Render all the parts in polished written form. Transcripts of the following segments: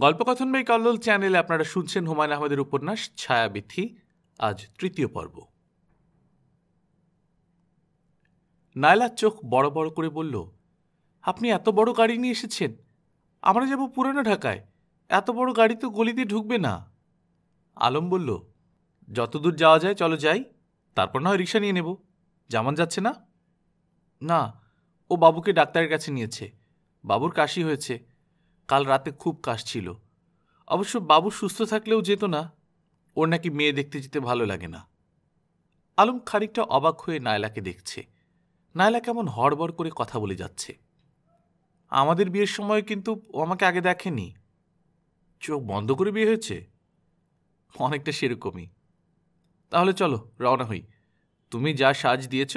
গল্পকথন by Kallol চ্যানেলে আপনারা শুনছেন হুমায়ুন আহমেদের উপন্যাস ছায়াবিথি। আজ তৃতীয় পর্ব। নায়লার চোখ বড় বড় করে বলল, আপনি এত বড় গাড়ি নিয়ে এসেছেন? আমরা যাব পুরানো ঢাকায়, এত বড় গাড়ি তো গলিতে ঢুকবে না। আলম বলল, যতদূর যাওয়া যায় চলো যাই, তারপর না হয় রিক্সা নিয়ে নেব। জামান যাচ্ছে না? না, ও বাবুকে ডাক্তারের কাছে নিয়েছে। বাবুর কাশি হয়েছে, কাল রাতে খুব কাশ ছিল। অবশ্য বাবু সুস্থ থাকলেও যেত না, ওর নাকি মেয়ে দেখতে যেতে ভালো লাগে না। আলম খানিকটা অবাক হয়ে নায়লাকে দেখছে। নায়লা কেমন হড়বড় করে কথা বলে যাচ্ছে। আমাদের বিয়ের সময় কিন্তু ও আমাকে আগে দেখেনি। চোখ বন্ধ করে বিয়ে হয়েছে? অনেকটা সেরকমই। তাহলে চলো রওনা হই। তুমি যা সাজ দিয়েছ,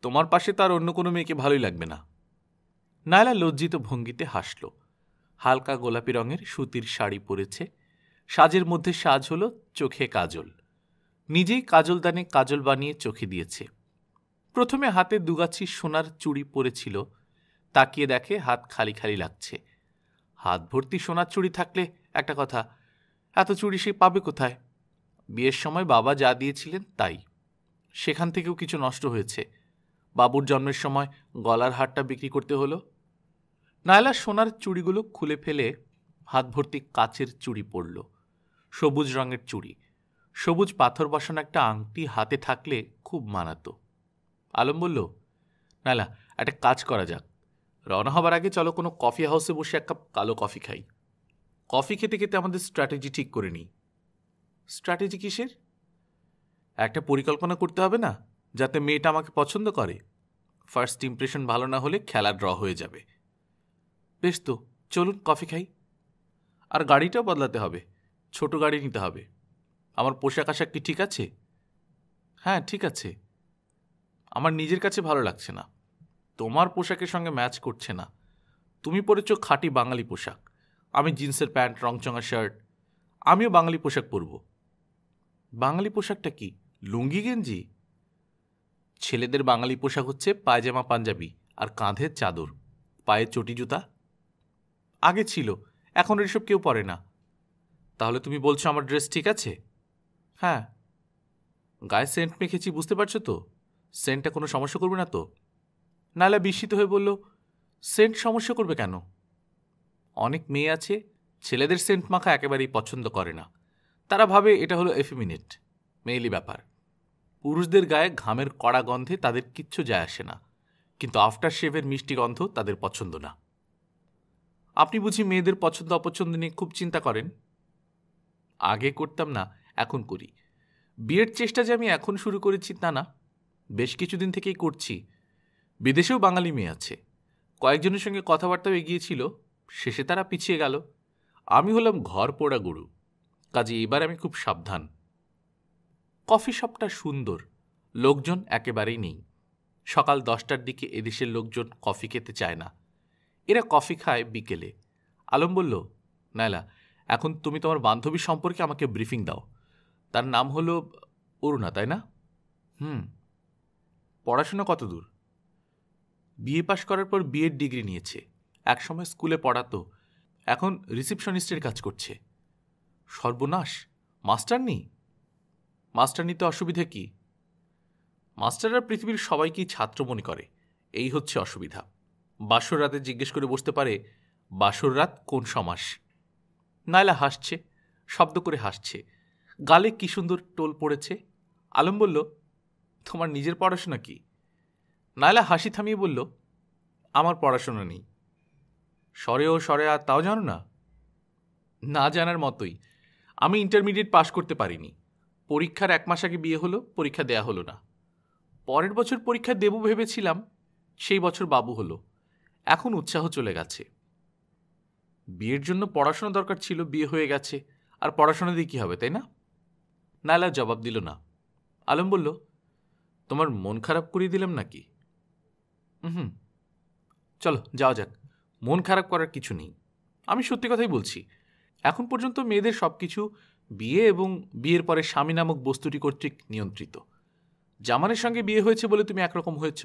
তোমার পাশে তার অন্য কোনো মেয়েকে ভালোই লাগবে না। নায়লা লজ্জিত ভঙ্গিতে হাসল। হালকা গোলাপি রঙের সুতির শাড়ি পরেছে। সাজের মধ্যে সাজ হলো চোখে কাজল। নিজেই কাজলদানে কাজল বানিয়ে চোখে দিয়েছে। প্রথমে হাতে দুগাছি সোনার চুড়ি পরেছিল, তাকিয়ে দেখে হাত খালি খালি লাগছে। হাত ভর্তি সোনার চুড়ি থাকলে একটা কথা, এত চুড়ি সে পাবে কোথায়? বিয়ের সময় বাবা যা দিয়েছিলেন তাই, সেখান থেকেও কিছু নষ্ট হয়েছে। বাবুর জন্মের সময় গলার হারটা বিক্রি করতে হলো। নায়লা সোনার চুড়িগুলো খুলে ফেলে হাত ভর্তি কাচের চুড়ি পরল। সবুজ রঙের চুড়ি, সবুজ পাথর বসানো একটা আংটি হাতে থাকলে খুব মানাতো। আলম বলল, নায়লা একটা কাজ করা যাক, রওনা হবার আগে চলো কোনো কফি হাউসে বসে এক কাপ কালো কফি খাই। কফি খেতে খেতে আমাদের স্ট্র্যাটেজি ঠিক করে নিই। স্ট্র্যাটেজি কিসের? একটা পরিকল্পনা করতে হবে না, যাতে মেয়েটা আমাকে পছন্দ করে। ফার্স্ট ইমপ্রেশন ভালো না হলে খেলা ড্র হয়ে যাবে। বেশ তো, চলুন কফি খাই। আর গাড়িটাও বদলাতে হবে, ছোট গাড়ি নিতে হবে। আমার পোশাক আশাক কি ঠিক আছে? হ্যাঁ ঠিক আছে। আমার নিজের কাছে ভালো লাগছে না, তোমার পোশাকের সঙ্গে ম্যাচ করছে না। তুমি পরেছ খাঁটি বাঙালি পোশাক, আমি জিন্সের প্যান্ট, রংচঙা শার্ট। আমিও বাঙালি পোশাক পরব। বাঙালি পোশাকটা কি, লুঙ্গি গেঞ্জি? ছেলেদের বাঙালি পোশাক হচ্ছে পায়জামা পাঞ্জাবি আর কাঁধের চাদর, পায়ে চটি জুতা। আগে ছিল, এখন এসব কেউ পরে না। তাহলে তুমি বলছো আমার ড্রেস ঠিক আছে? হ্যাঁ। গায়ে সেন্ট মেখেছি, বুঝতে পারছো তো? সেন্টটা কোনো সমস্যা করবে না তো? নায়লা বিস্মিত হয়ে বলল, সেন্ট সমস্যা করবে কেন? অনেক মেয়ে আছে ছেলেদের সেন্ট মাখা একেবারেই পছন্দ করে না। তারা ভাবে এটা হলো এফেমিনেট, মেয়েলি ব্যাপার। পুরুষদের গায়ে ঘামের কড়া গন্ধে তাদের কিচ্ছু যায় আসে না, কিন্তু আফটার শেভের মিষ্টি গন্ধ তাদের পছন্দ না। আপনি বুঝি মেয়েদের পছন্দ অপছন্দ নিয়ে খুব চিন্তা করেন? আগে করতাম না, এখন করি। বিয়ের চেষ্টা যে আমি এখন শুরু করেছি তা না, বেশ কিছুদিন থেকেই করছি। বিদেশেও বাঙালি মেয়ে আছে, কয়েকজনের সঙ্গে কথাবার্তাও এগিয়েছিল, শেষে তারা পিছিয়ে গেল। আমি হলাম ঘর পোড়া গরু, কাজে এবার আমি খুব সাবধান। কফি শপটা সুন্দর, লোকজন একেবারেই নেই। সকাল 10টার দিকে এদেশের লোকজন কফি খেতে চায় না, এরা কফি খায় বিকেলে। আলম বলল, নায়লা এখন তুমি তোমার বান্ধবী সম্পর্কে আমাকে ব্রিফিং দাও। তার নাম হলো অরুণা, তাই না? পড়াশোনা কত দূর? বিএ পাশ করার পর বিএড ডিগ্রি নিয়েছে। একসময় স্কুলে পড়াতো, এখন রিসিপশনিস্টের কাজ করছে। সর্বনাশ, মাস্টার নেই? মাস্টার নিতে অসুবিধা কি? মাস্টাররা পৃথিবীর সবাইকেই ছাত্র মনে করে, এই হচ্ছে অসুবিধা। বাসর রাতে জিজ্ঞেস করে বসতে পারে, বাসর রাত কোন সমাস? নায়লা হাসছে, শব্দ করে হাসছে, গালে কি সুন্দর টোল পড়েছে। আলম বলল, তোমার নিজের পড়াশোনা কি? নায়লা হাসি থামিয়ে বলল, আমার পড়াশোনা নেই। সরে ও সরে আর তাও জানো না? না জানার মতোই। আমি ইন্টারমিডিয়েট পাশ করতে পারিনি। পরীক্ষার 1 মাস আগে বিয়ে হলো, পরীক্ষা দেয়া হলো না। পরের বছর পরীক্ষা দেব ভেবেছিলাম, সেই বছর বাবু হলো। এখন উৎসাহ চলে গেছে। বিয়ের জন্য পড়াশোনা দরকার ছিল, বিয়ে হয়ে গেছে, আর পড়াশোনা দিয়ে কী হবে, তাই না? নায়লা জবাব দিল না। আলম বলল, তোমার মন খারাপ করিয়ে দিলাম নাকি? চলো যাওয়া যাক। মন খারাপ করার কিছু নেই, আমি সত্যি কথাই বলছি। এখন পর্যন্ত মেয়েদের সব কিছু বিয়ে এবং বিয়ের পরে স্বামী নামক বস্তুটি কর্তৃক নিয়ন্ত্রিত। জামানের সঙ্গে বিয়ে হয়েছে বলে তুমি একরকম হয়েছ,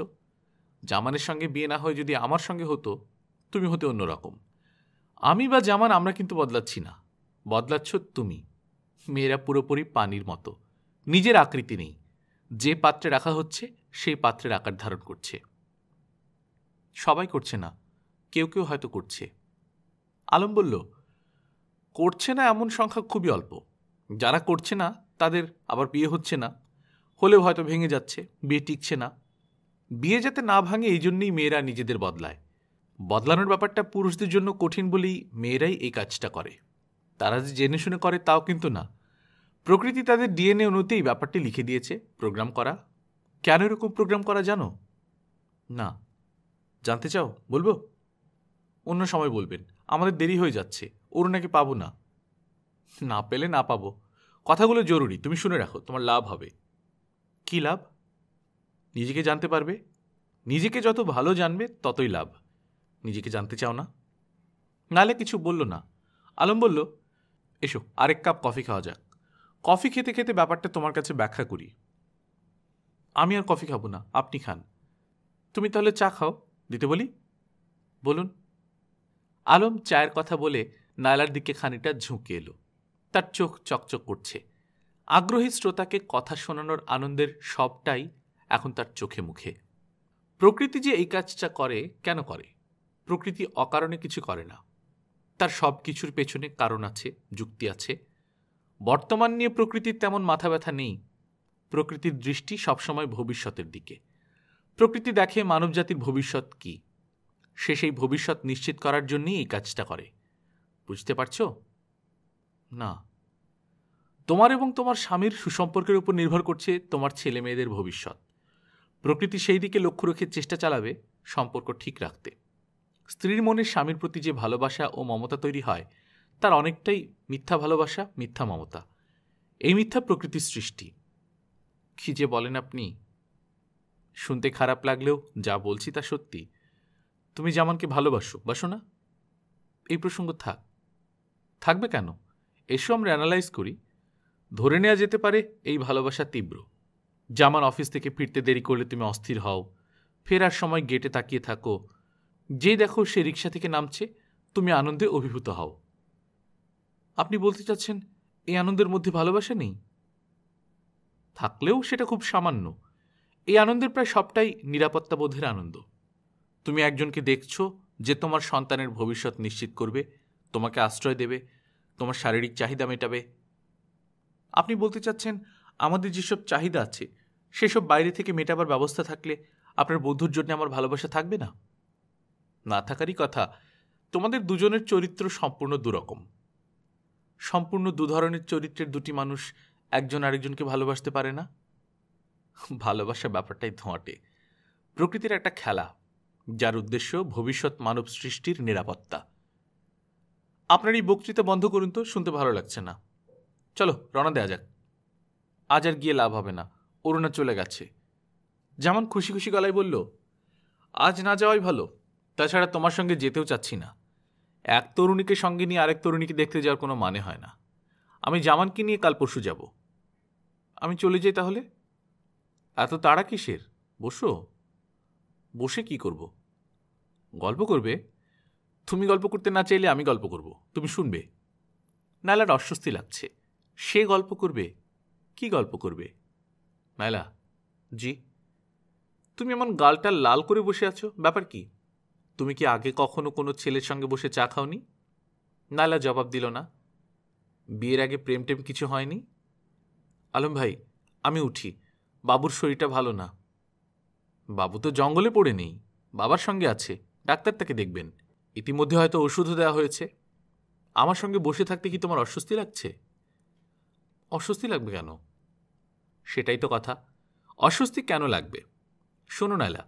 জামানের সঙ্গে বিয়ে না হয়ে যদি আমার সঙ্গে হতো, তুমি হতে অন্যরকম। আমি বা জামান আমরা কিন্তু বদলাচ্ছি না, বদলাচ্ছ তুমি। মেয়েরা পুরোপুরি পানির মতো, নিজের আকৃতি নেই, যে পাত্রে রাখা হচ্ছে সেই পাত্রের আকার ধারণ করছে। সবাই করছে না, কেউ কেউ হয়তো করছে। আলম বলল, করছে না এমন সংখ্যা খুবই অল্প। যারা করছে না তাদের আবার বিয়ে হচ্ছে না, হলেও হয়তো ভেঙে যাচ্ছে, বিয়ে টিকছে না। বিয়ে যাতে না ভাঙে এই জন্যই মেয়েরা নিজেদের বদলায়। বদলানোর ব্যাপারটা পুরুষদের জন্য কঠিন বলেই মেয়েরাই এই কাজটা করে। তারা যে জেনে শুনে করে তাও কিন্তু না। প্রকৃতি তাদের ডিএনএ অনুতেই ব্যাপারটি লিখে দিয়েছে, প্রোগ্রাম করা। কেন এরকম প্রোগ্রাম করা জানো? না। জানতে চাও? বলবো? অন্য সময় বলবেন, আমাদের দেরি হয়ে যাচ্ছে। ওর নাকি পাবো না। না পেলে না পাবো, কথাগুলো জরুরি, তুমি শুনে রাখো, তোমার লাভ হবে। কি লাভ? নিজেকে জানতে পারবে। নিজেকে যত ভালো জানবে ততই লাভ। নিজেকে জানতে চাও না? নালে কিছু বলল না। আলম বলল, এসো আরেক কাপ কফি খাওয়া যাক। কফি খেতে খেতে ব্যাপারটা তোমার কাছে ব্যাখ্যা করি। আমি আর কফি খাবো না, আপনি খান। তুমি তাহলে চা খাও, দিতে বলি? বলুন। আলম চায়ের কথা বলে নায়লার দিকে খানিকটা ঝুঁকে এলো। তার চোখ চকচক করছে। আগ্রহী শ্রোতাকে কথা শোনানোর আনন্দের সবটাই এখন তার চোখে মুখে। প্রকৃতি যে এই কাজটা করে, কেন করে? প্রকৃতি অকারণে কিছু করে না, তার সব কিছুর পেছনে কারণ আছে, যুক্তি আছে। বর্তমান নিয়ে প্রকৃতির তেমন মাথা ব্যথা নেই। প্রকৃতির দৃষ্টি সবসময় ভবিষ্যতের দিকে। প্রকৃতি দেখে মানবজাতির ভবিষ্যৎ কি, সে সেই ভবিষ্যৎ নিশ্চিত করার জন্যই এই কাজটা করে। বুঝতে পারছো? না। তোমার এবং তোমার স্বামীর সুসম্পর্কের উপর নির্ভর করছে তোমার ছেলে মেয়েদের ভবিষ্যৎ। প্রকৃতি সেই দিকে লক্ষ্য রেখে চেষ্টা চালাবে সম্পর্ক ঠিক রাখতে। স্ত্রীর মনে স্বামীর প্রতি যে ভালোবাসা ও মমতা তৈরি হয়, তার অনেকটাই মিথ্যা ভালোবাসা, মিথ্যা মমতা। এই মিথ্যা প্রকৃতির সৃষ্টি। কি যে বলেন আপনি! শুনতে খারাপ লাগলেও যা বলছি তা সত্যি। তুমি জামানকে ভালোবাসো, বাসো না? এই প্রসঙ্গ থাক। থাকবে কেন? এসো আমরা অ্যানালাইজ করি। ধরে নেওয়া যেতে পারে এই ভালোবাসা তীব্র। জামান অফিস থেকে ফিরতে দেরি করলে তুমি অস্থির হও, ফেরার সময় গেটে তাকিয়ে থাকো, যেই দেখো সে রিকশা থেকে নামছে, তুমি আনন্দে অভিভূত হও। আপনি বলতে চাচ্ছেন এই আনন্দের মধ্যে ভালোবাসা নেই? থাকলেও সেটা খুব সামান্য। এই আনন্দের প্রায় সবটাই নিরাপত্তাবোধের আনন্দ। তুমি একজনকে দেখছো যে তোমার সন্তানের ভবিষ্যৎ নিশ্চিত করবে, তোমাকে আশ্রয় দেবে, তোমার শারীরিক চাহিদা মেটাবে। আপনি বলতে চাচ্ছেন আমাদের যেসব চাহিদা আছে সেসব বাইরে থেকে মেটাবার ব্যবস্থা থাকলে আপনার বন্ধুর জন্য আমার ভালোবাসা থাকবে না? না থাকারই কথা। তোমাদের দুজনের চরিত্র সম্পূর্ণ দুরকম। সম্পূর্ণ দু ধরনের চরিত্রের দুটি মানুষ একজন আরেকজনকে ভালোবাসতে পারে না। ভালোবাসা ব্যাপারটাই ধোঁয়াটে। প্রকৃতির একটা খেলা, যার উদ্দেশ্য ভবিষ্যৎ মানব সৃষ্টির নিরাপত্তা। আপনার এই বক্তৃতা বন্ধ করুন তো, শুনতে ভালো লাগছে না। চলো রওনা দেয়া যাক। আজ আর গিয়ে লাভ হবে না, অরুণা চলে গেছে। যেমন খুশি খুশি গলায় বলল, আজ না যাওয়াই ভালো। তাছাড়া তোমার সঙ্গে যেতেও চাচ্ছি না। এক তরুণীকে সঙ্গে নিয়ে আরেক তরুণীকে দেখতে যাওয়ার কোনো মানে হয় না। আমি জামানকে নিয়ে কাল পরশু যাব। আমি চলে যাই তাহলে? এত তাড়া কিসের? বসো। বসে কি করব? গল্প করবে? তুমি গল্প করতে না চাইলে আমি গল্প করব, তুমি শুনবে। নায়লার অস্বস্তি লাগছে। সে গল্প করবে? কি গল্প করবে? নায়লা, জি? তুমি এমন গালটা লাল করে বসে আছো, ব্যাপার কি? তুমি কি আগে কখনো কোনো ছেলের সঙ্গে বসে চা খাওনি? নায়লা জবাব দিল না। বিয়ের আগে প্রেম টেম কিছু হয়নি? আলম ভাই, আমি উঠি, বাবুর শরীরটা ভালো না। বাবু তো জঙ্গলে পড়ে নেই, বাবার সঙ্গে আছে, ডাক্তার তাকে দেখবেন। ইতিমধ্যে হয়তো ওষুধও দেওয়া হয়েছে। আমার সঙ্গে বসে থাকতে কি তোমার অস্বস্তি লাগছে? অস্বস্তি লাগবে কেন? সেটাই তো কথা, অস্বস্তি কেন লাগবে? শোনো নায়লা,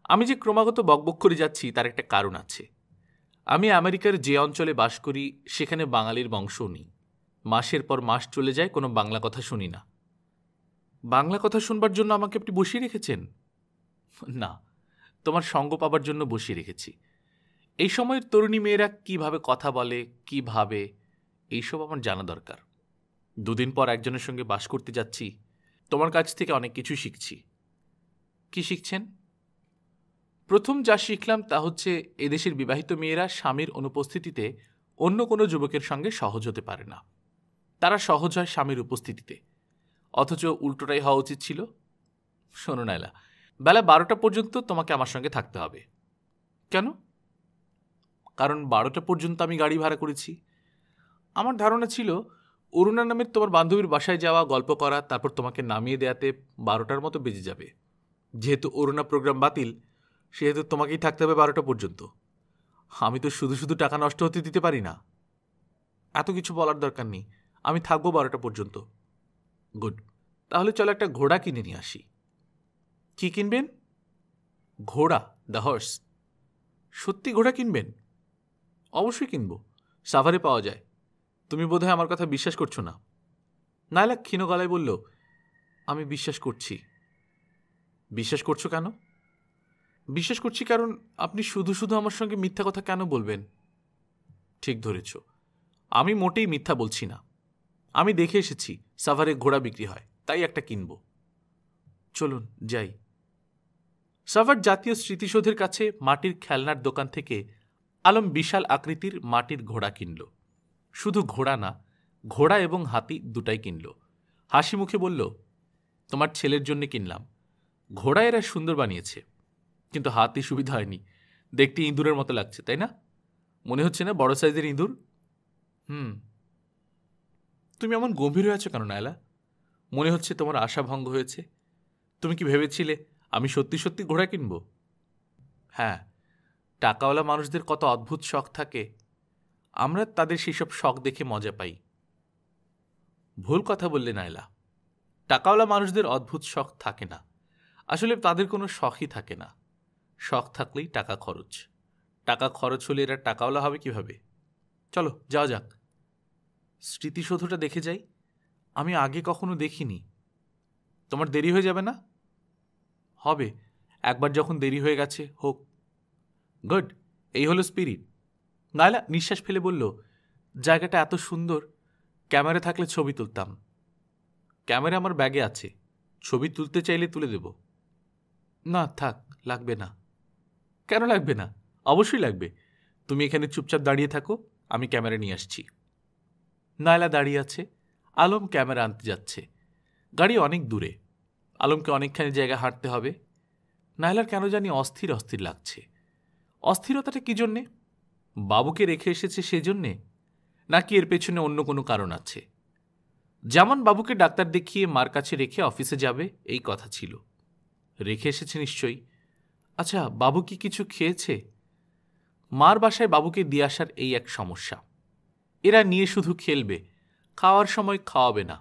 আমি যে ক্রমাগত বকবক করে যাচ্ছি তার একটা কারণ আছে। আমি আমেরিকার যে অঞ্চলে বাস করি সেখানে বাঙালির বংশও নেই। মাসের পর মাস চলে যায়, কোনো বাংলা কথা শুনি না। বাংলা কথা শুনবার জন্য আমাকে আপনি বসিয়ে রেখেছেন? না, তোমার সঙ্গ পাবার জন্য বসিয়ে রেখেছি। এই সময়ের তরুণী মেয়েরা কিভাবে কথা বলে, কি ভাবে, এইসব আমার জানা দরকার। দুদিন পর একজনের সঙ্গে বাস করতে যাচ্ছি, তোমার কাছ থেকে অনেক কিছু শিখছি। কি শিখছেন? প্রথম যা শিখলাম তা হচ্ছে এদেশের বিবাহিত মেয়েরা স্বামীর অনুপস্থিতিতে অন্য কোনো যুবকের সঙ্গে সহজ হতে পারে না। তারা সহজ হয় স্বামীর উপস্থিতিতে, অথচ উল্টোটাই হওয়া উচিত ছিল। শোনো নাইলা, বেলা 12টা পর্যন্ত তোমাকে আমার সঙ্গে থাকতে হবে। কেন? কারণ 12টা পর্যন্ত আমি গাড়ি ভাড়া করেছি। আমার ধারণা ছিল অরুণা নামের তোমার বান্ধবীর বাসায় যাওয়া, গল্প করা, তারপর তোমাকে নামিয়ে দেয়াতে 12টার মতো বেজে যাবে। যেহেতু অরুণা প্রোগ্রাম বাতিল, সেহেতু তোমাকেই থাকতে হবে 12টা পর্যন্ত। আমি তো শুধু শুধু টাকা নষ্ট হতে দিতে পারি না। এত কিছু বলার দরকার নেই, আমি থাকবো 12টা পর্যন্ত। গুড, তাহলে চলো একটা ঘোড়া কিনে নিয়ে আসি। কি কিনবেন? ঘোড়া, দ্য হর্স। সত্যি ঘোড়া কিনবেন? অবশ্যই কিনব, সাভারে পাওয়া যায়। তুমি বোধহয় আমার কথা বিশ্বাস করছো না। নায়লা ক্ষীণ গলায় বলল, আমি বিশ্বাস করছি। বিশ্বাস করছো কেন? বিশ্বাস করছি কারণ আপনি শুধু শুধু আমার সঙ্গে মিথ্যা কথা কেন বলবেন? ঠিক ধরেছ, আমি মোটেই মিথ্যা বলছি না। আমি দেখে এসেছি সাভারে ঘোড়া বিক্রি হয়, তাই একটা কিনব। চলুন যাই। সাভার জাতীয় স্মৃতিসৌধের কাছে মাটির খেলনার দোকান থেকে আলম বিশাল আকৃতির মাটির ঘোড়া কিনল। শুধু ঘোড়া না, ঘোড়া এবং হাতি দুটাই কিনল। হাসি মুখে বলল, তোমার ছেলের জন্য কিনলাম। ঘোড়া এরা সুন্দর বানিয়েছে, কিন্তু হাতি সুবিধা হয়নি। দেখতে ইঁদুরের মতো লাগছে, তাই না? মনে হচ্ছে না বড় সাইজের ইঁদুর? তুমি এমন গম্ভীর হয়ে আছো কেন নায়লা? মনে হচ্ছে তোমার আশা ভঙ্গ হয়েছে। তুমি কি ভেবেছিলে আমি সত্যি সত্যি ঘোড়া কিনব? হ্যাঁ, টাকাওয়ালা মানুষদের কত অদ্ভুত শখ থাকে, আমরা তাদের সেসব শখ দেখে মজা পাই। ভুল কথা বললে নায়লা, টাকাওয়ালা মানুষদের অদ্ভুত শখ থাকে না। আসলে তাদের কোনো শখই থাকে না। শখ থাকলেই টাকা খরচ। টাকা খরচ হলে এরা টাকাওয়ালা হবে কিভাবে? চলো যাওয়া যাক। স্মৃতিসৌধটা দেখে যাই, আমি আগে কখনো দেখিনি। তোমার দেরি হয়ে যাবে না? হবে, একবার যখন দেরি হয়ে গেছে হোক। গুড, এই হলো স্পিরিট। নায়লা নিঃশ্বাস ফেলে বলল, জায়গাটা এত সুন্দর, ক্যামেরা থাকলে ছবি তুলতাম। ক্যামেরা আমার ব্যাগে আছে, ছবি তুলতে চাইলে তুলে দেব। না থাক, লাগবে না। কেন লাগবে না? অবশ্যই লাগবে। তুমি এখানে চুপচাপ দাঁড়িয়ে থাকো, আমি ক্যামেরা নিয়ে আসছি। নায়লা দাঁড়িয়ে আছে, আলম ক্যামেরা আনতে যাচ্ছে। গাড়ি অনেক দূরে, আলমকে অনেকখানি জায়গা হাঁটতে হবে। নায়লার কেন জানি অস্থির অস্থির লাগছে। অস্থিরতাটা কি জন্যে? বাবুকে রেখে এসেছে সেজন্যে, নাকি এর পেছনে অন্য কোনো কারণ আছে? যেমন বাবুকে ডাক্তার দেখিয়ে মার কাছে রেখে অফিসে যাবে, এই কথা ছিল। রেখে এসেছে নিশ্চয়ই। আচ্ছা, বাবু কি কিছু খেয়েছে? মার বাসায় বাবুকে দিয়ে আসার এই এক সমস্যা। এরা নিয়ে শুধু খেলবে, খাওয়ার সময় খাওয়াবে না।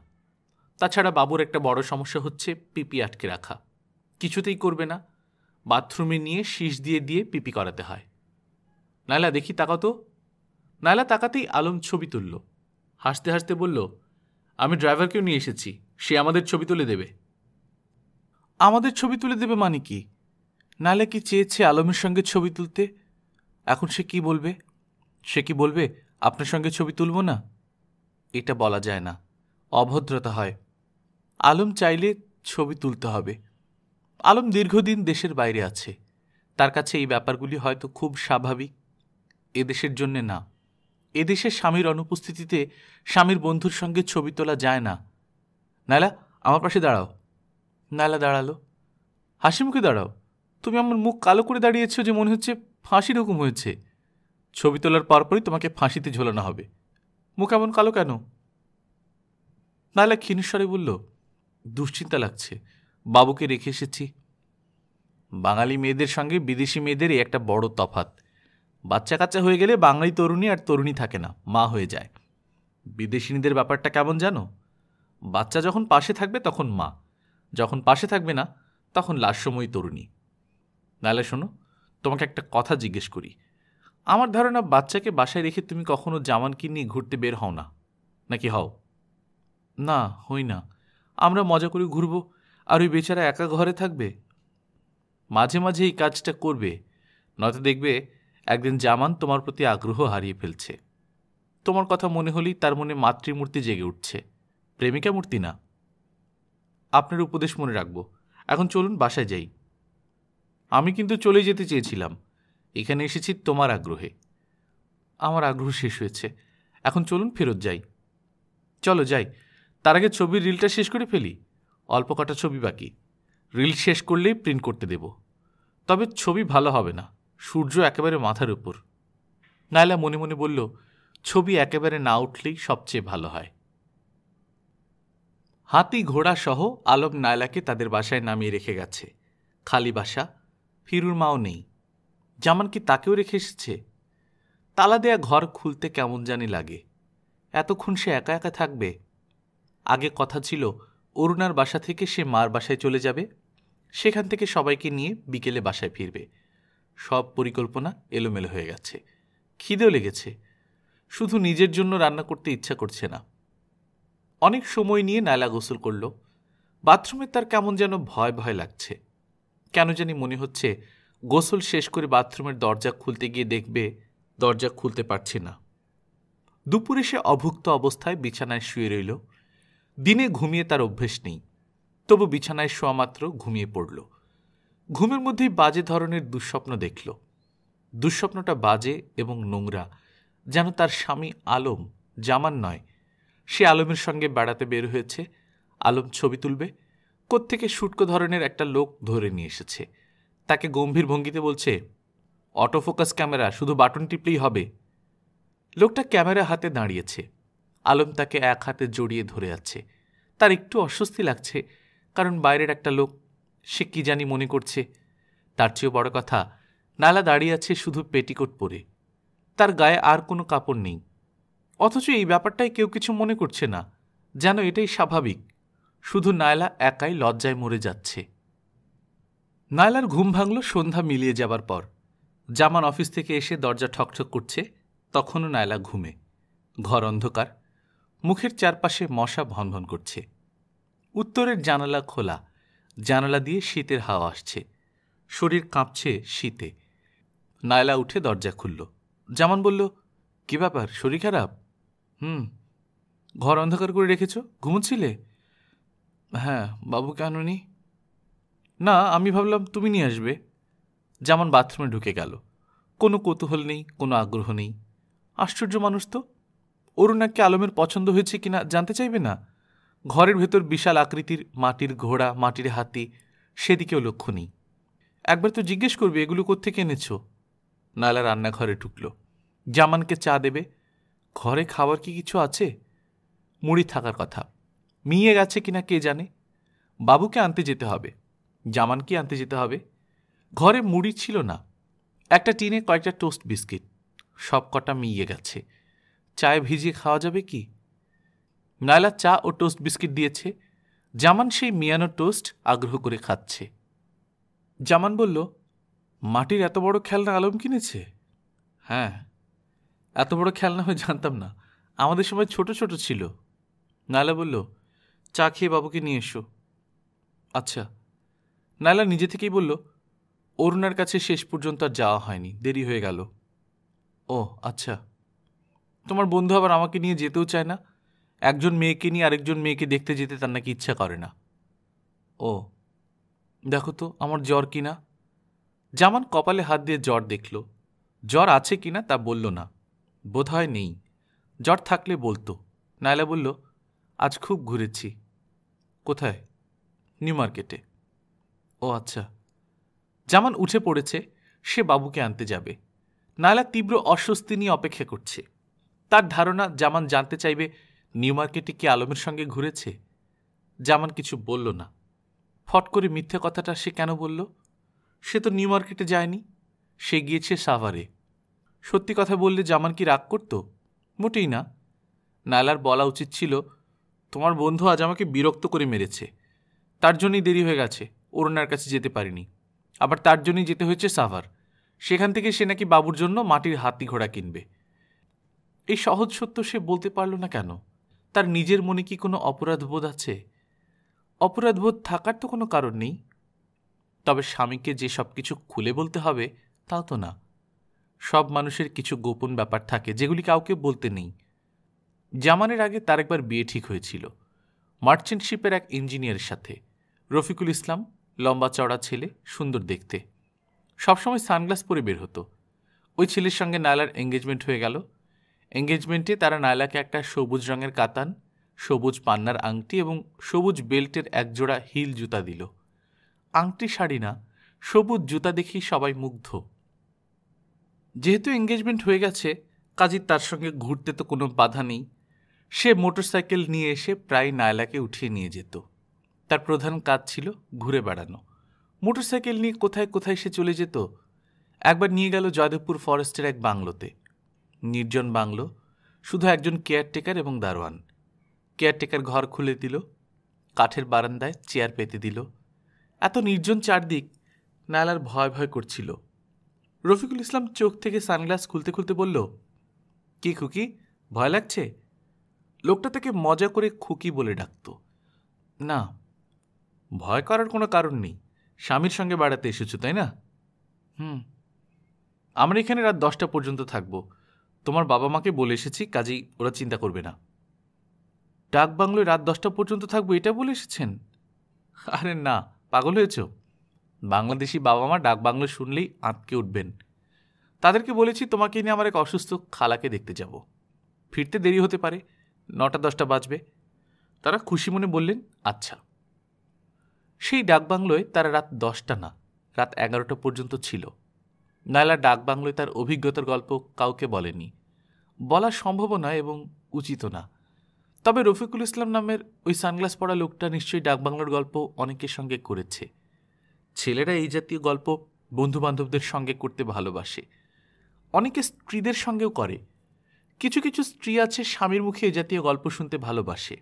তাছাড়া বাবুর একটা বড় সমস্যা হচ্ছে পিপি আটকে রাখা। কিছুতেই করবে না, বাথরুমে নিয়ে শীষ দিয়ে দিয়ে পিপি করাতে হয়। নায়লা দেখি, তাকাও তো। নায়লা তাকাতেই আলম ছবি তুলল। হাসতে হাসতে বলল, আমি ড্রাইভারকেও নিয়ে এসেছি, সে আমাদের ছবি তুলে দেবে। আমাদের ছবি তুলে দেবে মানে কি? নায়লা কি চেয়েছে আলমের সঙ্গে ছবি তুলতে? এখন সে কি বলবে? সে কি বলবে আপনার সঙ্গে ছবি তুলব না? এটা বলা যায় না, অভদ্রতা হয়। আলম চাইলে ছবি তুলতে হবে। আলম দীর্ঘদিন দেশের বাইরে আছে, তার কাছে এই ব্যাপারগুলি হয়তো খুব স্বাভাবিক। এদেশের জন্যে না, এদেশে স্বামীর অনুপস্থিতিতে স্বামীর বন্ধুর সঙ্গে ছবি তোলা যায় না। নায়লা, আমার পাশে দাঁড়াও। নায়লা দাঁড়ালো। হাসি মুখে দাঁড়াও। তুমি আমার মুখ কালো করে দাঁড়িয়েছ যে মনে হচ্ছে ফাঁসির হুকুম হয়েছে। ছবি তোলার পরপরই তোমাকে ফাঁসিতে ঝোলানো হবে। মুখ এমন কালো কেন? নায়লা ক্ষীণস্বরে বলল, দুশ্চিন্তা লাগছে, বাবুকে রেখে এসেছি। বাঙালি মেয়েদের সঙ্গে বিদেশি মেয়েদের এই একটা বড় তফাৎ। বাচ্চা কাচ্চা হয়ে গেলে বাঙালি তরুণী আর তরুণী থাকে না, মা হয়ে যায়। বিদেশিনীদের ব্যাপারটা কেমন জানো? বাচ্চা যখন পাশে থাকবে তখন মা, যখন পাশে থাকবে না তখন লাস্যময়ী তরুণী। নাহলে শোনো, তোমাকে একটা কথা জিজ্ঞেস করি। আমার ধারণা বাচ্চাকে বাসায় রেখে তুমি কখনো জামানকে নিয়ে ঘুরতে বের হও না, নাকি হও? না, হই না। আমরা মজা করে ঘুরব, আর ওই বেচারা একা ঘরে থাকবে। মাঝে মাঝে এই কাজটা করবে, নয়তো দেখবে একদিন জামান তোমার প্রতি আগ্রহ হারিয়ে ফেলছে। তোমার কথা মনে হলেই তার মনে মাতৃমূর্তি জেগে উঠছে, প্রেমিকা মূর্তি না। আপনার উপদেশ মনে রাখব। এখন চলুন বাসায় যাই। আমি কিন্তু চলে যেতে চেয়েছিলাম, এখানে এসেছি তোমার আগ্রহে। আমার আগ্রহ শেষ হয়েছে। এখন চলুন ফেরত যাই। চলো যাই, তার আগে ছবির রিলটা শেষ করে ফেলি। অল্প কটা ছবি বাকি, রিল শেষ করলেই প্রিন্ট করতে দেব। তবে ছবি ভালো হবে না, সূর্য একেবারে মাথার উপর। নায়লা মনে মনে বলল, ছবি একেবারে না উঠলেই সবচেয়ে ভালো হয়। হাতি ঘোড়া সহ আলম নায়লাকে তাদের বাসায় নামিয়ে রেখে গেছে। খালি বাসা, ফিরুর মাও নেই। জামান কি তাকেও রেখে এসেছে? তালা দেয়া ঘর খুলতে কেমন জানি লাগে। এতক্ষণ সে একা একা থাকবে? আগে কথা ছিল অরুণার বাসা থেকে সে মার বাসায় চলে যাবে, সেখান থেকে সবাইকে নিয়ে বিকেলে বাসায় ফিরবে। সব পরিকল্পনা এলোমেলো হয়ে গেছে। খিদেও লেগেছে, শুধু নিজের জন্য রান্না করতে ইচ্ছা করছে না। অনেক সময় নিয়ে নায়লা গোসল করল। বাথরুমে তার কেমন যেন ভয় ভয় লাগছে। কেন জানি মনে হচ্ছে গোসল শেষ করে বাথরুমের দরজা খুলতে গিয়ে দেখবে দরজা খুলতে পারছে না। দুপুরে সে অভুক্ত অবস্থায় বিছানায় শুয়ে রইল। দিনে ঘুমিয়ে তার অভ্যেস নেই, তবু বিছানায় শোয়া মাত্র ঘুমিয়ে পড়ল। ঘুমের মধ্যেই বাজে ধরনের দুঃস্বপ্ন দেখল। দুঃস্বপ্নটা বাজে এবং নোংরা, যেন তার স্বামী আলম, জামান নয়। সে আলমের সঙ্গে বেড়াতে বের হয়েছে। আলম ছবি তুলবে, কোত্থেকে শুটকো ধরনের একটা লোক ধরে নিয়ে এসেছে। তাকে গম্ভীর ভঙ্গিতে বলছে, অটোফোকাস ক্যামেরা, শুধু বাটন টিপলেই হবে। লোকটা ক্যামেরা হাতে দাঁড়িয়েছে। আলম তাকে এক হাতে জড়িয়ে ধরে আছে। তার একটু অস্বস্তি লাগছে, কারণ বাইরের একটা লোক, সে কি জানি মনে করছে। তার চেয়েও বড় কথা, নায়লা দাঁড়িয়ে আছে শুধু পেটিকোট পরে, তার গায়ে আর কোনো কাপড় নেই। অথচ এই ব্যাপারটাই কেউ কিছু মনে করছে না, যেন এটাই স্বাভাবিক। শুধু নায়লা একাই লজ্জায় মরে যাচ্ছে। নায়লার ঘুম ভাঙল সন্ধ্যা মিলিয়ে যাবার পর। জামান অফিস থেকে এসে দরজা ঠকঠক করছে, তখনও নায়লা ঘুমে। ঘর অন্ধকার, মুখের চারপাশে মশা ভনভন করছে। উত্তরের জানালা খোলা, জানালা দিয়ে শীতের হাওয়া আসছে। শরীর কাঁপছে শীতে। নায়লা উঠে দরজা খুলল। জামান বলল, কি ব্যাপার, শরীর খারাপ? ঘর অন্ধকার করে রেখেছ, ঘুমোচ্ছিলে? হ্যাঁ, বাবু কেন নি? না, আমি ভাবলাম তুমি নিয়ে আসবে। জামান বাথরুমে ঢুকে গেল। কোনো কৌতূহল নেই, কোনো আগ্রহ নেই। আশ্চর্য মানুষ তো। অরুণাকে আলমের পছন্দ হয়েছে কিনা জানতে চাইবে না? ঘরের ভেতর বিশাল আকৃতির মাটির ঘোড়া, মাটির হাতি, সেদিকেও লক্ষ্য নেই। একবার তো জিজ্ঞেস করবে এগুলো কোত্থেকে এনেছ। নায়লা রান্নাঘরে ঢুকল। জামানকে চা দেবে। ঘরে খাবার কি কিছু আছে? মুড়ি থাকার কথা, মিয়ে গেছে কিনা কে জানে। বাবুকে আনতে যেতে হবে, জামানকে আনতে যেতে হবে। ঘরে মুড়ি ছিল না। একটা টিনে কয়েকটা টোস্ট বিস্কিট, সব কটা মিয়ে গেছে। চায়ে ভিজিয়ে খাওয়া যাবে কি? নায়লা চা ও টোস্ট বিস্কিট দিয়েছে। জামান সেই মিয়ানো টোস্ট আগ্রহ করে খাচ্ছে। জামান বলল, মাটির এত বড় খেলনা আলম কিনেছে? হ্যাঁ, এত বড় খেলনা হয়ে জানতাম না, আমাদের সময় ছোট ছোট ছিল। নায়লা বলল, চা খেয়ে বাবুকে নিয়ে এসো। আচ্ছা। নায়লা নিজে থেকেই বলল, অরুণার কাছে শেষ পর্যন্ত আর যাওয়া হয়নি, দেরি হয়ে গেল। ও আচ্ছা। তোমার বন্ধু আবার আমাকে নিয়ে যেতেও চায় না। একজন মেয়েকে নিয়ে আরেকজন মেয়েকে দেখতে যেতে তার নাকি ইচ্ছা করে না। ও, দেখো তো আমার জ্বর কিনা। জামান কপালে হাত দিয়ে জ্বর দেখল। জ্বর আছে কিনা তা বলল না, বোধহয় নেই। জ্বর থাকলে বলতো। নায়লা বলল, আজ খুব ঘুরেছি। কোথায়? নিউ মার্কেটে। ও আচ্ছা। জামান উঠে পড়েছে, সে বাবুকে আনতে যাবে। নায়লা তীব্র অস্বস্তি নিয়ে অপেক্ষা করছে। তার ধারণা জামান জানতে চাইবে নিউ মার্কেটে কি আলমের সঙ্গে ঘুরেছে। জামান কিছু বলল না। ফট করে মিথ্যে কথাটা সে কেন বলল? সে তো নিউ মার্কেটে যায়নি, সে গিয়েছে সাভারে। সত্যি কথা বললে জামান কি রাগ করত? মোটেই না। নায়লার বলা উচিত ছিল, তোমার বন্ধু আজ আমাকে বিরক্ত করে মেরেছে, তার জন্যই দেরি হয়ে গেছে, অরুণার কাছে যেতে পারিনি। আবার তার জন্যই যেতে হয়েছে সাভার, সেখান থেকে সে নাকি বাবুর জন্য মাটির হাতি ঘোড়া কিনবে। এই সহজ সত্য সে বলতে পারল না কেন? তার নিজের মনে কি কোনো অপরাধবোধ আছে? অপরাধবোধ থাকার তো কোনো কারণ নেই। তবে স্বামীকে যে সব কিছু খুলে বলতে হবে তাও তো না। সব মানুষের কিছু গোপন ব্যাপার থাকে যেগুলি কাউকে বলতে নেই। জামানের আগে তার একবার বিয়ে ঠিক হয়েছিল, মার্চেন্ট শিপের এক ইঞ্জিনিয়ারের সাথে। রফিকুল ইসলাম, লম্বা চড়া ছেলে, সুন্দর দেখতে, সবসময় সানগ্লাস পরে বের হতো। ওই ছেলের সঙ্গে নায়লার এঙ্গেজমেন্ট হয়ে গেল। এঙ্গেজমেন্টে তারা নায়লাকে একটা সবুজ রঙের কাতান, সবুজ পান্নার আংটি এবং সবুজ বেল্টের একজোড়া হিল জুতা দিল। আংটি শাড়ি না, সবুজ জুতা দেখেই সবাই মুগ্ধ। যেহেতু এঙ্গেজমেন্ট হয়ে গেছে, কাজী তার সঙ্গে ঘুরতে তো কোনো বাধা নেই। সে মোটরসাইকেল নিয়ে এসে প্রায় নায়লাকে উঠিয়ে নিয়ে যেত। তার প্রধান কাজ ছিল ঘুরে বেড়ানো। মোটরসাইকেল নিয়ে কোথায় কোথায় সে চলে যেত। একবার নিয়ে গেল জয়দেবপুর ফরেস্টের এক বাংলোতে। নির্জন বাংলো, শুধু একজন কেয়ারটেকার এবং দারোয়ান। কেয়ারটেকার ঘর খুলে দিল, কাঠের বারান্দায় চেয়ার পেতে দিল। এত নির্জন চারদিক, নায়লার ভয় ভয় করছিল। রফিকুল ইসলাম চোখ থেকে সানগ্লাস খুলতে খুলতে বলল, কি খুকি, ভয় লাগছে? লোকটা তাকে মজা করে খুকি বলে ডাকত। না, ভয় করার কোনো কারণ নেই। স্বামীর সঙ্গে বেড়াতে এসেছো, তাই না? আমরা এখানে রাত 10টা পর্যন্ত থাকব। তোমার বাবা মাকে বলে এসেছি, কাজেই ওরা চিন্তা করবে না। ডাক বাংলোয় রাত 10টা পর্যন্ত থাকবো, এটা বলে এসেছেন? আরে না, পাগল হয়েছ? বাংলাদেশি বাবা মা ডাক বাংলো শুনলেই আঁতকে উঠবেন। তাদেরকে বলেছি তোমাকে নিয়ে আমার এক অসুস্থ খালাকে দেখতে যাব। ফিরতে দেরি হতে পারে, 9টা-10টা বাজবে। তারা খুশি মনে বললেন, আচ্ছা। সেই ডাক বাংলোয় তারা রাত 10টা না, রাত 11টা পর্যন্ত ছিল। নায়লা ডাক বাংলোয় তার অভিজ্ঞতার গল্প কাউকে বলেনি, বলা সম্ভব নয় এবং উচিত না। তবে রফিকুল ইসলাম নামের ওই সানগ্লাস পরা লোকটা নিশ্চয়ই ডাকবাংলোর গল্প অনেকের সঙ্গে করেছে। ছেলেরা এই জাতীয় গল্প বন্ধুবান্ধবদের সঙ্গে করতে ভালোবাসে, অনেকে স্ত্রীদের সঙ্গেও করে। কিছু কিছু স্ত্রী আছে স্বামীর মুখে এই জাতীয় গল্প শুনতে ভালোবাসে।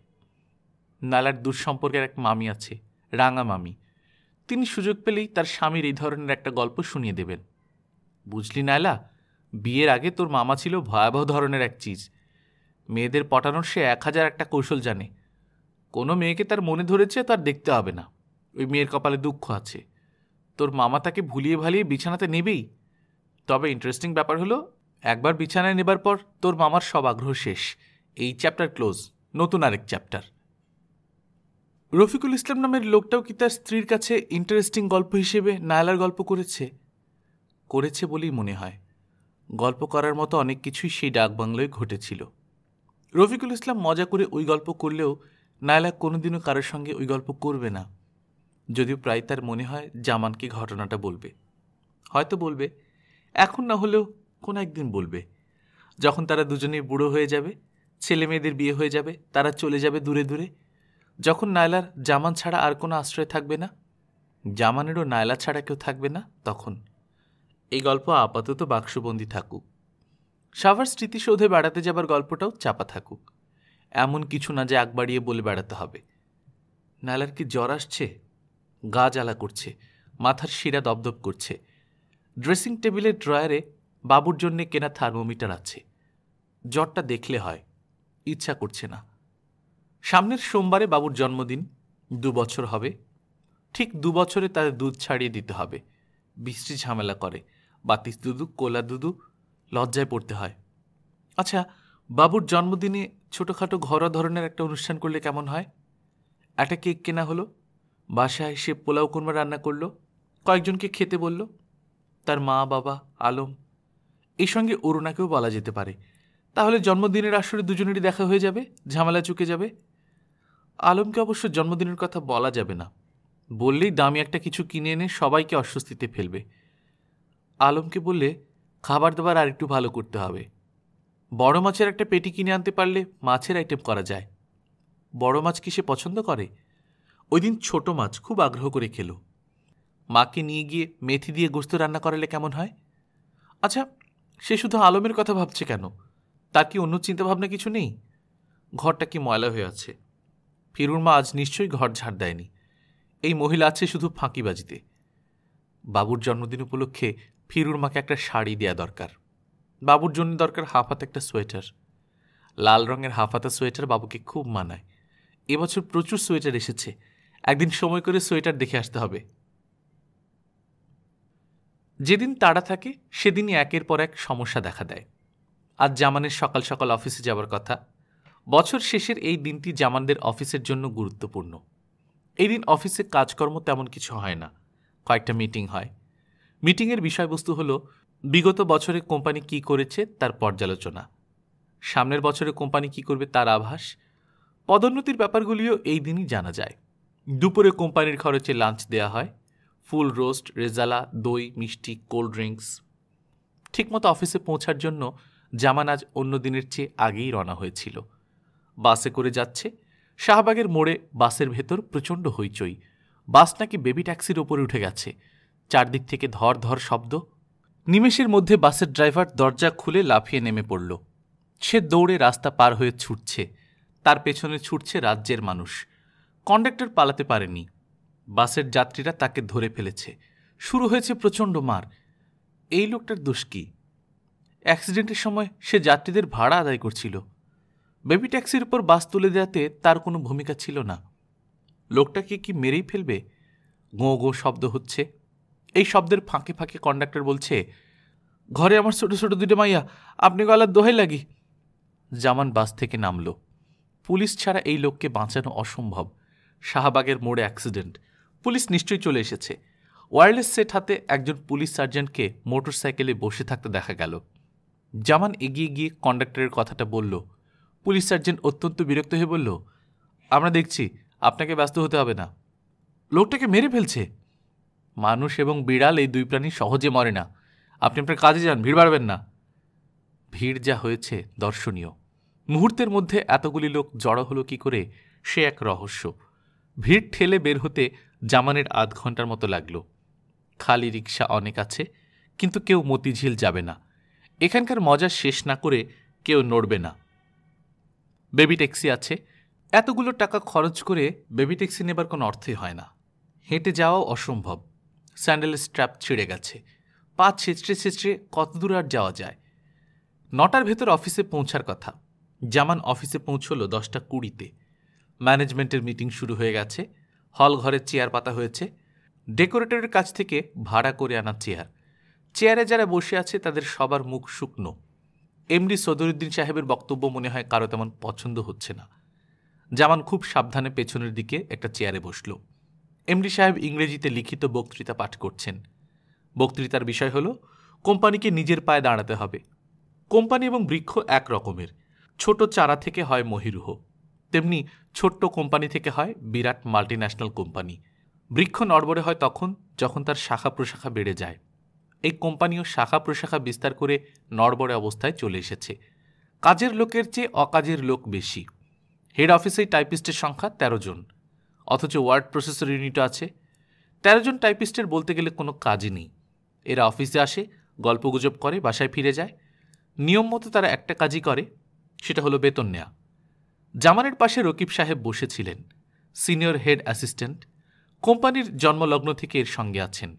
নায়লার দূর সম্পর্কের এক মামি আছে, রাঙা মামি। তিনি সুযোগ পেলেই তার স্বামীর এই ধরনের একটা গল্প শুনিয়ে দেবেন। বুঝলি নায়লা, বিয়ের আগে তোর মামা ছিল ভয়াবহ ধরনের এক চিজ। মেয়েদের পটানোর সে 1000 একটা কৌশল জানে। কোনো মেয়েকে তার মনে ধরেছে তার দেখতে হবে না, ওই মেয়ের কপালে দুঃখ আছে। তোর মামা তাকে ভুলিয়ে ভালিয়ে বিছানাতে নেবেই। তবে ইন্টারেস্টিং ব্যাপার হলো, একবার বিছানায় নেবার পর তোর মামার সব আগ্রহ শেষ। এই চ্যাপ্টার ক্লোজ, নতুন আরেক চ্যাপ্টার। রফিকুল ইসলাম নামের লোকটাও কি তার স্ত্রীর কাছে ইন্টারেস্টিং গল্প হিসেবে নায়লার গল্প করেছে? করেছে বলেই মনে হয়। গল্প করার মতো অনেক কিছুই সেই ডাকবাংলোয় ঘটেছিল। রফিকুল ইসলাম মজা করে ওই গল্প করলেও নায়লা কোনোদিনও কারোর সঙ্গে ওই গল্প করবে না। যদিও প্রায় তার মনে হয় জামানকে ঘটনাটা বলবে। হয়তো বলবে, এখন না হলেও কোনো একদিন বলবে। যখন তারা দুজনেই বুড়ো হয়ে যাবে, ছেলে মেয়েদের বিয়ে হয়ে যাবে, তারা চলে যাবে দূরে দূরে। যখন নায়লার জামান ছাড়া আর কোনো আশ্রয় থাকবে না, জামানেরও নায়লা ছাড়া কেউ থাকবে না, তখন এই গল্প আপাতত বাক্সবন্দি থাকুক। সাভার স্মৃতিসৌধে বেড়াতে যাবার গল্পটাও চাপা থাকুক। এমন কিছু না যে আগ বাড়িয়ে বলে বেড়াতে হবে। নায়লার কি জ্বর আসছে? গা জ্বালা করছে, মাথার শিরা দপদপ করছে। ড্রেসিং টেবিলের ড্রয়ারে বাবুর জন্যে কেনা থার্মোমিটার আছে। জ্বরটা দেখলে হয়, ইচ্ছা করছে না। সামনের সোমবারে বাবুর জন্মদিন, 2 বছর হবে। ঠিক 2 বছরে তাদের দুধ ছাড়িয়ে দিতে হবে। বৃষ্টি ঝামেলা করে, বাতিস দুধু, কোলা দুধু, লজ্জায় পড়তে হয়। আচ্ছা, বাবুর জন্মদিনে ছোটোখাটো ঘরোয়া ধরনের একটা অনুষ্ঠান করলে কেমন হয়? একটা কেক কেনা হলো, বাসায় সে পোলাও কোরমা রান্না করলো, কয়েকজনকে খেতে বলল, তার মা বাবা, আলম, এই সঙ্গে অরুণাকেও বলা যেতে পারে। তাহলে জন্মদিনের আসরে দুজনেরই দেখা হয়ে যাবে, ঝামেলা চুকে যাবে। আলমকে অবশ্য জন্মদিনের কথা বলা যাবে না, বললেই দামি একটা কিছু কিনে এনে সবাইকে অস্বস্তিতে ফেলবে। আলমকে বললে খাবার দাবার আর একটু ভালো করতে হবে। বড় মাছের একটা পেটি কিনে আনতে পারলে মাছের আইটেম করা যায়। বড় মাছ কি সে পছন্দ করে? ওই দিন ছোট মাছ খুব আগ্রহ করে খেলো। মাকে নিয়ে গিয়ে মেথি দিয়ে গোস্ত রান্না করালে কেমন হয়? আচ্ছা, সে শুধু আলমের কথা ভাবছে কেন? তার কি অন্য চিন্তাভাবনা কিছু নেই? ঘরটা কি ময়লা হয়ে আছে। ফিরুর মা আজ নিশ্চয়ই ঘর ঝাড় দেয়নি। এই মহিলা আছে শুধু ফাঁকিবাজিতে। বাবুর জন্মদিন উপলক্ষে ফিরুর মাকে একটা শাড়ি দেয়া দরকার। বাবুর জন্য দরকার হাফ হাতে একটা সোয়েটার। লাল রঙের হাফ হাতা সোয়েটার বাবুকে খুব মানায়। এবছর প্রচুর সোয়েটার এসেছে, একদিন সময় করে সোয়েটার দেখে আসতে হবে। যেদিন তাড়া থাকে সেদিনই একের পর এক সমস্যা দেখা দেয়। আজ জামানের সকাল সকাল অফিসে যাওয়ার কথা। বছর শেষের এই দিনটি জামানদের অফিসের জন্য গুরুত্বপূর্ণ। এই দিন অফিসে কাজকর্ম তেমন কিছু হয় না, কয়েকটা মিটিং হয়। মিটিংয়ের বিষয়বস্তু হলো বিগত বছরে কোম্পানি কি করেছে তার পর্যালোচনা, সামনের বছরে কোম্পানি কি করবে তার আভাস, পদোন্নতির ব্যাপারগুলিও এই দিনই জানা যায়। দুপুরে কোম্পানির খরচে লাঞ্চ দেয়া হয়, ফুল রোস্ট, রেজালা, দই, মিষ্টি, কোল্ড ড্রিঙ্কস। ঠিকমতো অফিসে পৌঁছার জন্য জামান আজ অন্য দিনের চেয়ে আগেই রওনা হয়েছিল। বাসে করে যাচ্ছে। শাহবাগের মোড়ে বাসের ভেতর প্রচণ্ড হইচই। বাস নাকি বেবি ট্যাক্সির ওপরে উঠে গেছে। চারদিক থেকে ধর ধর শব্দ। নিমেষের মধ্যে বাসের ড্রাইভার দরজা খুলে লাফিয়ে নেমে পড়ল। সে দৌড়ে রাস্তা পার হয়ে ছুটছে। তার পেছনে ছুটছে রাজ্যের মানুষ। কন্ডাক্টর পালাতে পারেনি। বাসের যাত্রীরা তাকে ধরে ফেলেছে। শুরু হয়েছে প্রচণ্ড মার। এই লোকটার দোষ কি? অ্যাক্সিডেন্টের সময় সে যাত্রীদের ভাড়া আদায় করছিল। বেবি ট্যাক্সির উপর বাস তুলে দেওয়াতে তার কোনো ভূমিকা ছিল না। লোকটাকে কি মেরেই ফেলবে? গোঁ গোঁ শব্দ হচ্ছে। এই শব্দের ফাঁকে ফাঁকে কন্ডাক্টর বলছে, ঘরে আমার ছোট ছোট দুটো মাইয়া, আপনি গলার দোহাই লাগি। জামান বাস থেকে নামল। পুলিশ ছাড়া এই লোককে বাঁচানো অসম্ভব। শাহবাগের মোড়ে অ্যাক্সিডেন্ট। পুলিশ নিশ্চয়ই চলে এসেছে। ওয়্যারলেস সেট হাতে একজন পুলিশ সার্জেন্টকে মোটর সাইকেলে বসে থাকতে দেখা গেল। জামান এগিয়ে গিয়ে কন্ডাক্টরের কথাটা বলল। পুলিশ সার্জেন্ট অত্যন্ত বিরক্ত হয়ে বলল, আমরা দেখছি, আপনাকে ব্যস্ত হতে হবে না। লোকটাকে মেরে ফেলছে। মানুষ এবং বিড়াল এই দুই প্রাণী সহজে মরে না। আপনি আপনার কাজে যান, ভিড় বাড়বেন না। ভিড় যা হয়েছে দর্শনীয়। মুহূর্তের মধ্যে এতগুলি লোক জড়ো হলো কি করে সে এক রহস্য। ভিড় ঠেলে বের হতে জামানের আধ ঘন্টার মতো লাগল। খালি রিক্সা অনেক আছে, কিন্তু কেউ মতিঝিল যাবে না। এখানকার মজা শেষ না করে কেউ নড়বে না। বেবি ট্যাক্সি আছে। এতগুলো টাকা খরচ করে বেবি ট্যাক্সি নেবার কোনো অর্থই হয় না। হেঁটে যাওয়াও অসম্ভব। স্যান্ডেলের স্ট্র্যাপ ছিঁড়ে গেছে। পা ছেঁচড়ে ছেঁচড়ে কতদূর আর যাওয়া যায়? 9টার ভেতর অফিসে পৌঁছার কথা। জামান অফিসে পৌঁছল 10:20-তে। ম্যানেজমেন্টের মিটিং শুরু হয়ে গেছে। হল ঘরে চেয়ার পাতা হয়েছে। ডেকোরেটরের কাছ থেকে ভাড়া করে আনা চেয়ার। চেয়ারে যারা বসে আছে তাদের সবার মুখ শুকনো। এমডি সদরুদ্দিন সাহেবের বক্তব্য মনে হয় কারো তেমন পছন্দ হচ্ছে না। জামান খুব সাবধানে পেছনের দিকে একটা চেয়ারে বসল। এমডি সাহেব ইংরেজিতে লিখিত বক্তৃতা পাঠ করছেন। বক্তৃতার বিষয় হল, কোম্পানিকে নিজের পায়ে দাঁড়াতে হবে। কোম্পানি এবং বৃক্ষ এক রকমের। ছোট চারা থেকে হয় মহিরুহ, তেমনি ছোট্ট কোম্পানি থেকে হয় বিরাট মাল্টিন্যাশনাল কোম্পানি। বৃক্ষ নড়বড়ে হয় তখন যখন তার শাখা প্রশাখা বেড়ে যায়। এই কোম্পানিও শাখা প্রশাখা বিস্তার করে নড়বড়ে অবস্থায় চলে এসেছে। কাজের লোকের চেয়ে অকাজের লোক বেশি। হেড অফিসেই টাইপিস্টের সংখ্যা 13 জন, অথচ ওয়ার্ড প্রসেসর ইউনিটও আছে। 13 জন টাইপিস্টের বলতে গেলে কোনো কাজই নেই। এরা অফিসে আসে, গল্পগুজব করে, বাসায় ফিরে যায়। নিয়ম মতো তারা একটা কাজই করে, সেটা হলো বেতন নেয়া। জামানের পাশে রকিব সাহেব বসেছিলেন, সিনিয়র হেড অ্যাসিস্ট্যান্ট। কোম্পানির জন্মলগ্ন থেকে এর সঙ্গে আছেন।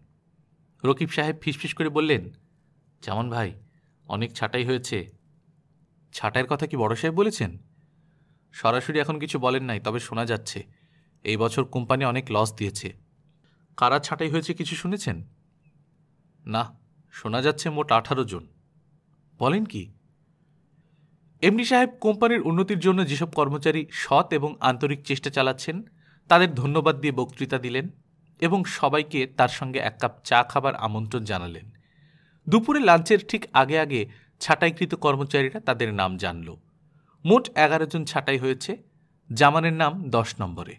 রকিব সাহেব ফিসফিস করে বললেন, জামান ভাই, অনেক ছাঁটাই হয়েছে। ছাঁটাইয়ের কথা কি বড় সাহেব বলেছেন? সরাসরি এখন কিছু বলেন নাই, তবে শোনা যাচ্ছে এই বছর কোম্পানি অনেক লস দিয়েছে। কারা ছাঁটাই হয়েছে কিছু শুনেছেন? না, শোনা যাচ্ছে মোট 18 জন। বলেন কি? এমডি সাহেব কোম্পানির উন্নতির জন্য যেসব কর্মচারী সৎ এবং আন্তরিক চেষ্টা চালাচ্ছেন তাদের ধন্যবাদ দিয়ে বক্তৃতা দিলেন এবং সবাইকে তার সঙ্গে এক কাপ চা খাবার আমন্ত্রণ জানালেন। দুপুরে লাঞ্চের ঠিক আগে আগে ছাঁটাইকৃত কর্মচারীরা তাদের নাম জানল। মোট 11 জন ছাঁটাই হয়েছে। জামানের নাম 10 নম্বরে।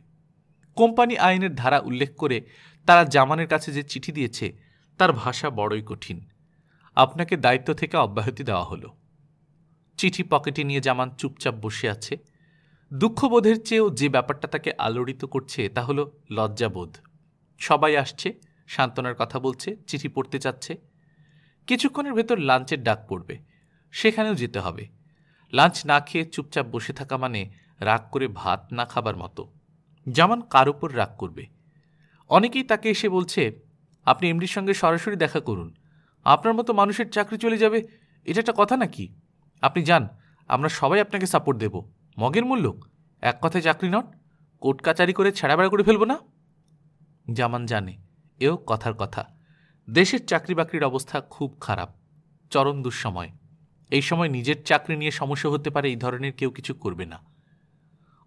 কোম্পানি আইনের ধারা উল্লেখ করে তারা জামানের কাছে যে চিঠি দিয়েছে তার ভাষা বড়ই কঠিন। আপনাকে দায়িত্ব থেকে অব্যাহতি দেওয়া হলো। চিঠি পকেটে নিয়ে জামান চুপচাপ বসে আছে। দুঃখবোধের চেয়েও যে ব্যাপারটা তাকে আলোড়িত করছে তা হলো লজ্জাবোধ। সবাই আসছে, সান্ত্বনার কথা বলছে, চিঠি পড়তে চাচ্ছে। কিছুক্ষণের ভেতর লাঞ্চের ডাক পড়বে, সেখানেও যেতে হবে। লাঞ্চ না খেয়ে চুপচাপ বসে থাকা মানে রাগ করে ভাত না খাবার মতো। জামান কার উপর রাগ করবে? অনেকেই তাকে এসে বলছে, আপনি এমডির সঙ্গে সরাসরি দেখা করুন, আপনার মতো মানুষের চাকরি চলে যাবে, এটা একটা কথা নাকি? আপনি যান, আমরা সবাই আপনাকে সাপোর্ট দেব। মগের মূল্য, এক কথায় চাকরি নট, কোর্ট কাচারি করে ছেঁড়াবেড়া করে ফেলব না। জামান জানে এও কথার কথা। দেশের চাকরি বাকরির অবস্থা খুব খারাপ, চরম দুঃসময়। এই সময় নিজের চাকরি নিয়ে সমস্যা হতে পারে, এই ধরনের কেউ কিছু করবে না।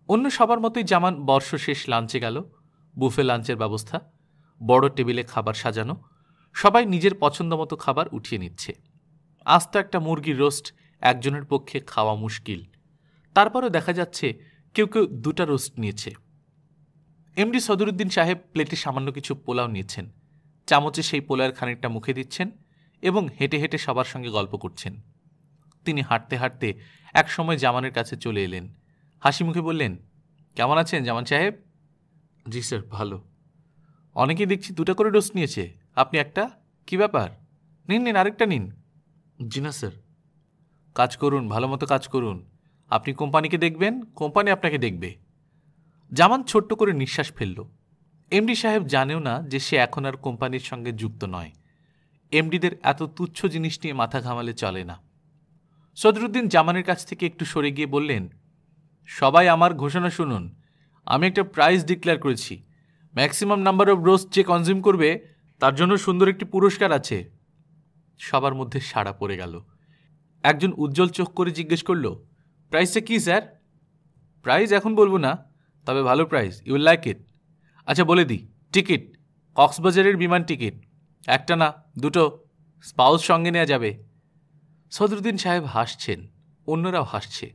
অন্য সবার মতোই জামান বর্ষশেষ লাঞ্চে গেল। বুফে লাঞ্চের ব্যবস্থা, বড় টেবিলে খাবার সাজানো, সবাই নিজের পছন্দ মতো খাবার উঠিয়ে নিচ্ছে। আস্ত একটা মুরগির রোস্ট একজনের পক্ষে খাওয়া মুশকিল, তারপরও দেখা যাচ্ছে কেউ কেউ 2টা রোস্ট নিয়েছে। এমডি সদরুদ্দিন সাহেব প্লেটে সামান্য কিছু পোলাও নিয়েছেন, চামচে সেই পোলাওয়ের খানিকটা মুখে দিচ্ছেন এবং হেঁটে হেঁটে সবার সঙ্গে গল্প করছেন। তিনি হাঁটতে হাঁটতে একসময় জামানের কাছে চলে এলেন, হাসি মুখে বললেন, কেমন আছেন জামান সাহেব? জি স্যার, ভালো। অনেকেই দেখছি 2টা করে রোস্ট নিয়েছে, আপনি একটা? কি ব্যাপার? নিন নিন, আরেকটা নিন। জি না স্যার। কাজ করুন, ভালো মতো কাজ করুন। আপনি কোম্পানিকে দেখবেন, কোম্পানি আপনাকে দেখবে। জামান ছোট্ট করে নিঃশ্বাস ফেলল। এমডি সাহেব জানেও না যে সে এখন আর কোম্পানির সঙ্গে যুক্ত নয়। এমডিদের এত তুচ্ছ জিনিস নিয়ে মাথা ঘামালে চলে না। সদরুদ্দিন জামানের কাছ থেকে একটু সরে গিয়ে বললেন, সবাই আমার ঘোষণা শুনুন। আমি একটা প্রাইজ ডিক্লেয়ার করেছি। ম্যাক্সিমাম নাম্বার অফ রোস্ট যে কনজিউম করবে তার জন্য সুন্দর একটি পুরস্কার আছে। সবার মধ্যে সাড়া পড়ে গেল। একজন উজ্জ্বল চোখ করে জিজ্ঞেস করল, প্রাইসটা কি স্যার? প্রাইজ এখন বলবো না, তবে ভালো price, you will like it. আচ্ছা বলে দিই, টিকিট, কক্সবাজারের বিমান টিকিট, একটা না 2টো, স্পাউস সঙ্গে নেওয়া যাবে। সদরুদ্দিন সাহেব হাসছেন, অন্যরাও হাসছে।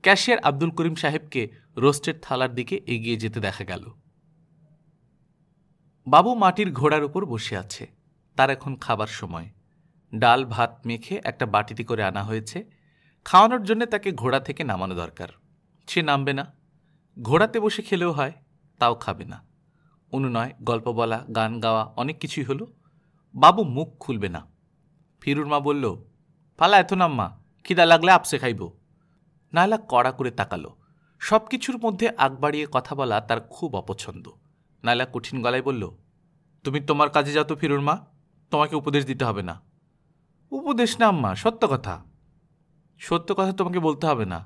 ক্যাশিয়ার আব্দুল করিম সাহেবকে রোস্টের থালার দিকে এগিয়ে যেতে দেখা গেল। বাবু মাটির ঘোড়ার উপর বসে আছে, তার এখন খাবার সময়। ডাল ভাত মেখে একটা বাটিতে করে আনা হয়েছে। খাওয়ানোর জন্য তাকে ঘোড়া থেকে নামানো দরকার। সে নামবে না। ঘোড়াতে বসে খেলেও হয়, তাও খাবে না। অনুনয়, গল্প বলা, গান গাওয়া, অনেক কিছুই হলো। বাবু মুখ খুলবে না। ফিরুর মা বলল, পালা এত নাম্মা, খিদা লাগলে আপসে খাইব। নায়লা কড়া করে তাকালো। সব কিছুর মধ্যে আগ বাড়িয়ে কথা বলা তার খুব অপছন্দ। নায়লা কঠিন গলায় বলল, তুমি তোমার কাজে যাও তো ফিরুর মা, তোমাকে উপদেশ দিতে হবে না। উপদেশ না আম্মা, সত্য কথা। সত্য কথা তোমাকে বলতে হবে না।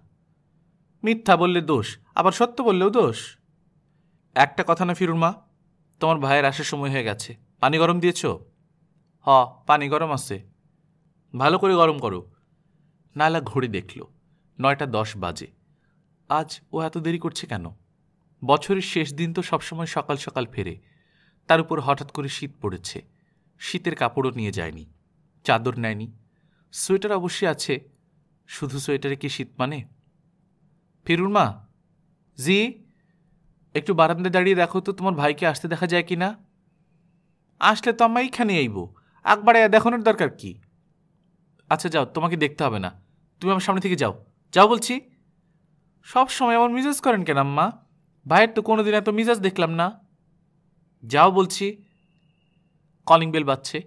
মিথ্যা বললে দোষ, আবার সত্য বললেও দোষ। একটা কথা না ফিরুর মা, তোমার ভাইয়ের আসার সময় হয়ে গেছে। পানি গরম দিয়েছ? হ, পানি গরম আছে। ভালো করে গরম করো। নায়লা ঘড়ি দেখল, 9:10 বাজে। আজ ও এত দেরি করছে কেন? বছরের শেষ দিন তো সবসময় সকাল সকাল ফেরে। তার উপর হঠাৎ করে শীত পড়েছে। শীতের কাপড়ও নিয়ে যায়নি, চাদর নেয়নি। সোয়েটার অবশ্যই আছে, শুধু সোয়েটারে কি শীত মানে? ফিরুর মা, জি, একটু বারান্দায় দাঁড়িয়ে দেখো তো তোমার ভাইকে আসতে দেখা যায় কি না। আসলে তো আমরা এইখানে আইব, একবারে দেখানোর দরকার কি? আচ্ছা যাও, তোমাকে দেখতে হবে না, তুমি আমার সামনে থেকে যাও, যাও বলছি। সব সময় আমার মিজাজ করেন কেন আম্মা? ভাইয়ের তো কোনোদিন এত মিজাজ দেখলাম না। যাও বলছি। কলিং বেল বাজছে।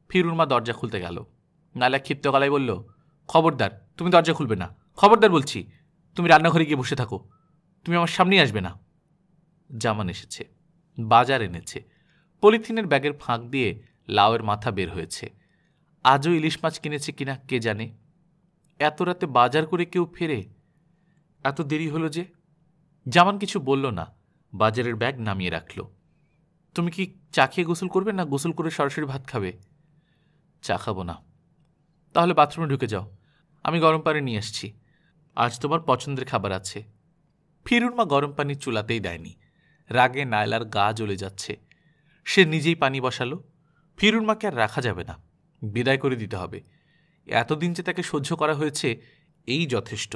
ফিরুর মা দরজা খুলতে গেল। নায়লা ক্ষিপ্ত গলায় বলল, খবরদার, তুমি দরজা খুলবে না, খবরদার বলছি। তুমি রান্নাঘরে গিয়ে বসে থাকো, তুমি আমার সামনেই আসবে না। জামান এসেছে, বাজার এনেছে। পলিথিনের ব্যাগের ফাঁক দিয়ে লাউয়ের মাথা বের হয়েছে। আজও ইলিশ মাছ কিনেছে কিনা কে জানে। এত রাতে বাজার করে কেউ ফেরে? এত দেরি হলো যে। জামান কিছু বলল না, বাজারের ব্যাগ নামিয়ে রাখল। তুমি কি চা খেয়ে গোসল করবে না গোসল করে সরাসরি ভাত খাবে? চা খাবো না। তাহলে বাথরুমে ঢুকে যাও, আমি গরম পানি নিয়ে আসছি। আজ তোমার পছন্দের খাবার আছে। ফিরুর মা গরম পানি চুলাতেই দেয়নি। রাগে নায়লার গা জ্বলে যাচ্ছে। সে নিজেই পানি বসালো। ফিরুর মাকে আর রাখা যাবে না, বিদায় করে দিতে হবে। এতদিন যে তাকে সহ্য করা হয়েছে, এই যথেষ্ট।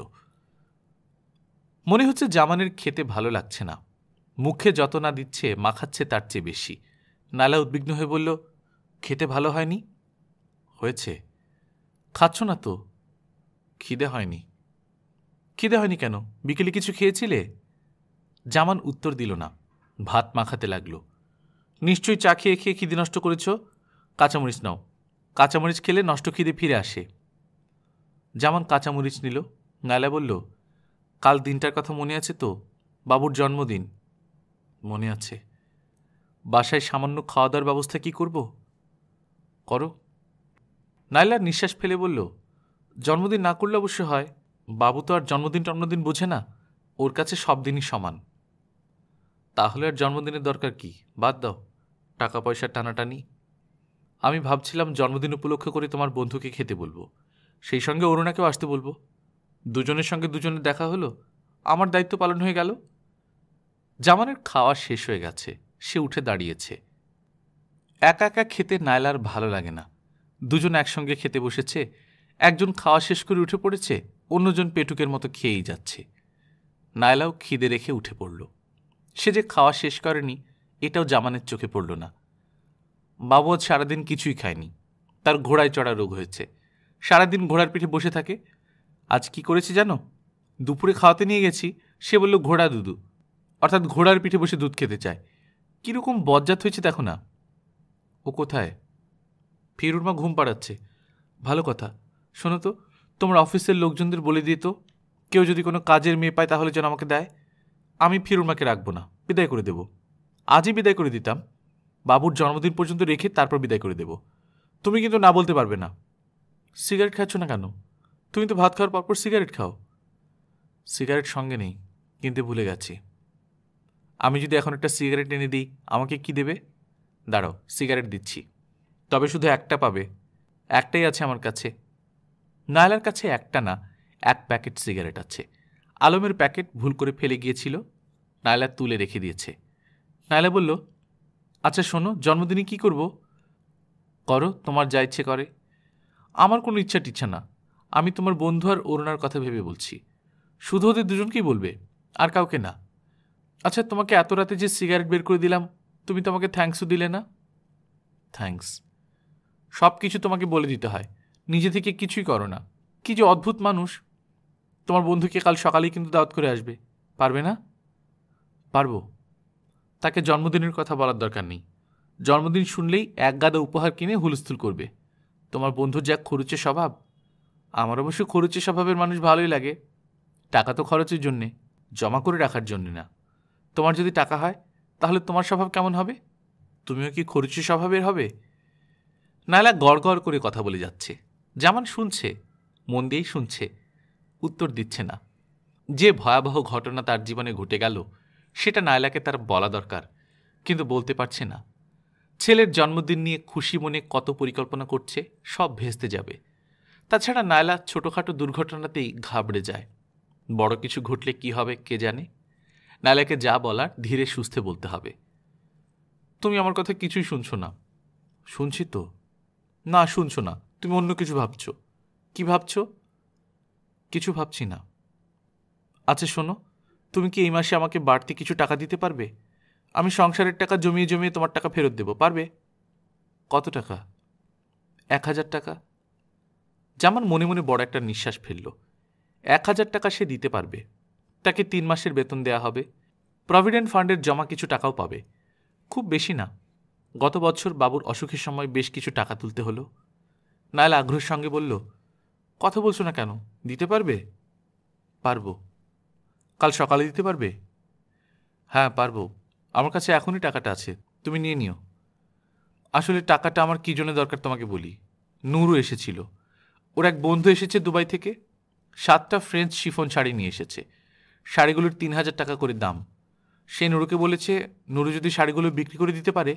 মনে হচ্ছে জামানের খেতে ভালো লাগছে না। মুখে যত না দিচ্ছে, মাখাচ্ছে তার চেয়ে বেশি। নায়লা উদ্বিগ্ন হয়ে বলল, খেতে ভালো হয়নি? হয়েছে। খাচ্ছ না তো? খিদে হয়নি। খিদে হয়নি কেন? বিকেলে কিছু খেয়েছিলে? জামান উত্তর দিল না, ভাত মাখাতে লাগলো। নিশ্চয়ই চা খেয়ে খেয়ে খিদে নষ্ট করেছ। কাঁচামরিচ নাও, কাঁচামরিচ খেলে নষ্ট খিদে ফিরে আসে। জামান কাঁচামরিচ নিল। নায়লা বলল, কাল দিনটার কথা মনে আছে তো? বাবুর জন্মদিন। মনে আছে। বাসায় সামান্য খাওয়া দাওয়ার ব্যবস্থা কি করব? করো। নায়লা নিঃশ্বাস ফেলে বলল, জন্মদিন না করলে অবশ্য হয়। বাবু তো আর জন্মদিন বোঝে না, ওর কাছে সব দিনই সমান। তাহলে আর জন্মদিনের দরকার কি? বাদ দাও, টাকা পয়সা টানাটানি। আমি ভাবছিলাম জন্মদিন উপলক্ষ করে তোমার বন্ধুকে খেতে বলবো, সেই সঙ্গে অরুণাকেও আসতে বলবো। দুজনের সঙ্গে দুজনের দেখা হলো, আমার দায়িত্ব পালন হয়ে গেল। জামানের খাওয়া শেষ হয়ে গেছে, সে উঠে দাঁড়িয়েছে। একা একা খেতে নায়লার ভালো লাগে না। দুজন একসঙ্গে খেতে বসেছে, একজন খাওয়া শেষ করে উঠে পড়েছে, অন্যজন পেটুকের মতো খেয়েই যাচ্ছে। নায়লাও খিদে রেখে উঠে পড়ল। সে যে খাওয়া শেষ করেনি এটাও জামানের চোখে পড়ল না। বাবু আজ সারাদিন কিছুই খায়নি, তার ঘোড়ায় চড়া রোগ হয়েছে, সারাদিন ঘোড়ার পিঠে বসে থাকে। আজ কি করেছে জানো? দুপুরে খাওয়াতে নিয়ে গেছি, সে বলল ঘোড়া দুধু, অর্থাৎ ঘোড়ার পিঠে বসে দুধ খেতে চায়। কীরকম বজ্জাত হয়েছে দেখো না। ও কোথায়? ফিরুর মা ঘুম পাড়াচ্ছে। ভালো কথা। শোনো তো, তোমার অফিসের লোকজনদের বলে দিয়ে তো, কেউ যদি কোনো কাজের মেয়ে পায় তাহলে যেন আমাকে দেয়। আমি ফিরুর মাকে রাখবো না, বিদায় করে দেব। আজই বিদায় করে দিতাম, বাবুর জন্মদিন পর্যন্ত রেখে তারপর বিদায় করে দেব। তুমি কিন্তু না বলতে পারবে না। সিগারেট খাচ্ছ না কেন? তুমি তো ভাত খাওয়ার পরপর সিগারেট খাও। সিগারেট সঙ্গে নেই, কিনতে ভুলে গেছি। আমি যদি এখন একটা সিগারেট এনে দিই আমাকে কি দেবে? দাঁড়াও, সিগারেট দিচ্ছি, তবে শুধু একটা পাবে। একটাই আছে আমার কাছে। নায়লার কাছে একটা না, এক প্যাকেট সিগারেট আছে। আলমের প্যাকেট ভুল করে ফেলে গিয়েছিল, নায়লা তুলে রেখে দিয়েছে। নায়লা বলল, আচ্ছা শোনো, জন্মদিনে কি করব? করো, তোমার যা ইচ্ছে করে। আমার কোনো ইচ্ছা টিচ্ছা না, আমি তোমার বন্ধু আর অরুণার কথা ভেবে বলছি। শুধু ওদের দুজনকেই বলবে, আর কাউকে না। আচ্ছা, তোমাকে এত রাতে যে সিগারেট বের করে দিলাম, তুমি তো আমাকে থ্যাঙ্কসও দিলে না। থ্যাঙ্কস? সব কিছু তোমাকে বলে দিতে হয়, নিজে থেকে কিছুই করো না। কি যে অদ্ভুত মানুষ। তোমার বন্ধুকে কাল সকালেই কিন্তু দাওয়াত করে আসবে, পারবে না? পারবো। তাকে জন্মদিনের কথা বলার দরকার নেই, জন্মদিন শুনলেই এক গাদা উপহার কিনে হুলস্থুল করবে। তোমার বন্ধুর যা খরচে স্বভাব। আমার অবশ্য খরচে স্বভাবের মানুষ ভালোই লাগে। টাকা তো খরচের জন্যে, জমা করে রাখার জন্যে না। তোমার যদি টাকা হয় তাহলে তোমার স্বভাব কেমন হবে? তুমিও কি খরচে স্বভাবের হবে? নায়লা গড় গড় করে কথা বলে যাচ্ছে। জামান শুনছে, মন দিয়েই শুনছে, উত্তর দিচ্ছে না। যে ভয়াবহ ঘটনা তার জীবনে ঘটে গেল সেটা নায়লাকে তার বলা দরকার, কিন্তু বলতে পারছে না। ছেলের জন্মদিন নিয়ে খুশি মনে কত পরিকল্পনা করছে, সব ভেস্তে যাবে। তাছাড়া নায়লা ছোটোখাটো দুর্ঘটনাতেই ঘাবড়ে যায়, বড় কিছু ঘটলে কি হবে কে জানে। নায়লাকে যা বলার ধীরে সুস্থে বলতে হবে। তুমি আমার কথা কিছুই শুনছো না। শুনছি তো। না, শুনছো না, তুমি অন্য কিছু ভাবছো। কি ভাবছো? কিছু ভাবছি না। আচ্ছা শোনো, তুমি কি এই মাসে আমাকে বাড়তি কিছু টাকা দিতে পারবে? আমি সংসারের টাকা জমিয়ে জমিয়ে তোমার টাকা ফেরত দেব, পারবে? কত টাকা? 1000 টাকা। জামান মনে মনে বড় একটা নিঃশ্বাস ফেলল। 1000 টাকা সে দিতে পারবে। তাকে 3 মাসের বেতন দেয়া হবে, প্রভিডেন্ট ফান্ডের জমা কিছু টাকাও পাবে। খুব বেশি না। গত বছর বাবুর অসুখের সময় বেশ কিছু টাকা তুলতে হলো। নায়লা আগ্রহের সঙ্গে বলল, কথা বলছো না কেন? দিতে পারবে? পারবো। কাল সকালে দিতে পারবে? হ্যাঁ পারবো, আমার কাছে এখনই টাকাটা আছে, তুমি নিয়ে নিও। আসলে টাকাটা আমার কী জন্য দরকার তোমাকে বলি। নূরও এসেছিল, ওর এক বন্ধু এসেছে দুবাই থেকে, 7টা ফ্রেঞ্চ শিফন শাড়ি নিয়ে এসেছে। শাড়িগুলোর 3000 টাকা করে দাম। সে নুরুকে বলেছে নুরু যদি শাড়িগুলো বিক্রি করে দিতে পারে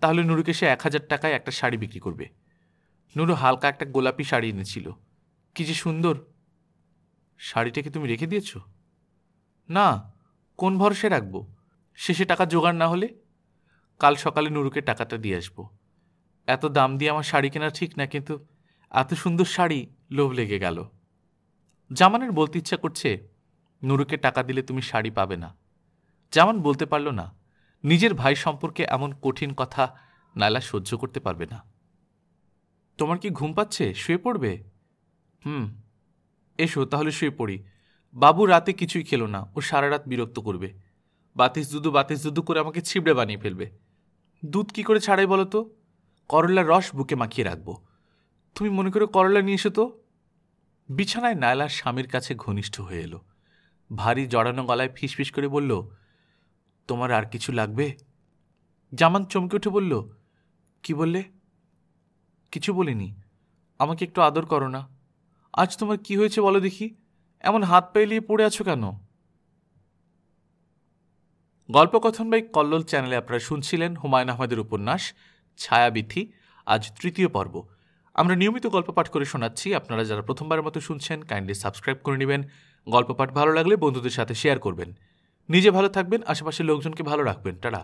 তাহলে নুরুকে সে 1000 টাকায় একটা শাড়ি বিক্রি করবে। নুরু হালকা একটা গোলাপি শাড়ি এনেছিল, কি যে সুন্দর। শাড়িটাকে তুমি রেখে দিয়েছ? না, কোন ভরসায় রাখবো? শেষে টাকা জোগাড় না হলে? কাল সকালে নুরুকে টাকাটা দিয়ে আসবো। এত দাম দিয়ে আমার শাড়ি কেনা ঠিক না, কিন্তু এত সুন্দর শাড়ি, লোভ লেগে গেল। জামানের বলতে ইচ্ছা করছে নুরুকে টাকা দিলে তুমি শাড়ি পাবে না। জামান বলতে পারল না, নিজের ভাই সম্পর্কে এমন কঠিন কথা নায়লা সহ্য করতে পারবে না। তোমার কি ঘুম পাচ্ছে? শুয়ে পড়বে? এসো তাহলে শুয়ে পড়ি। বাবু রাতে কিছুই খেলো না, ও সারা রাত বিরক্ত করবে। বাতিস দুদু করে আমাকে ছিবড়ে বানিয়ে ফেলবে। দুধ কি করে ছাড়াই বলো তো? করলার রস বুকে মাখিয়ে রাখবো। তুমি মনে করে করলা নিয়ে এসো তো। বিছানায় নায়লার স্বামীর কাছে ঘনিষ্ঠ হয়ে এলো, ভারী জড়ানো গলায় ফিসফিস করে বলল, তোমার আর কিছু লাগবে? জামান চমকে উঠে বলল, কি বললে? কিছু বলিনি। আমাকে একটু আদর করো না। আজ তোমার কি হয়েছে বলো দেখি, এমন হাত পাইলিয়ে পড়ে আছো কেন? গল্পকথন বাই কল্লোল চ্যানেলে আপনারা শুনছিলেন হুমায়ুন আহমেদের উপন্যাস ছায়াবিথি, আজ 3য় পর্ব। আমরা নিয়মিত গল্প পাঠ করে শোনাচ্ছি। আপনারা যারা প্রথমবারের মতো শুনছেন কাইন্ডলি সাবস্ক্রাইব করে নেবেন। গল্প পাঠ ভালো লাগলে বন্ধুদের সাথে শেয়ার করবেন। নিজে ভালো থাকবেন, আশেপাশের লোকজনকে ভালো রাখবেন। টাটা।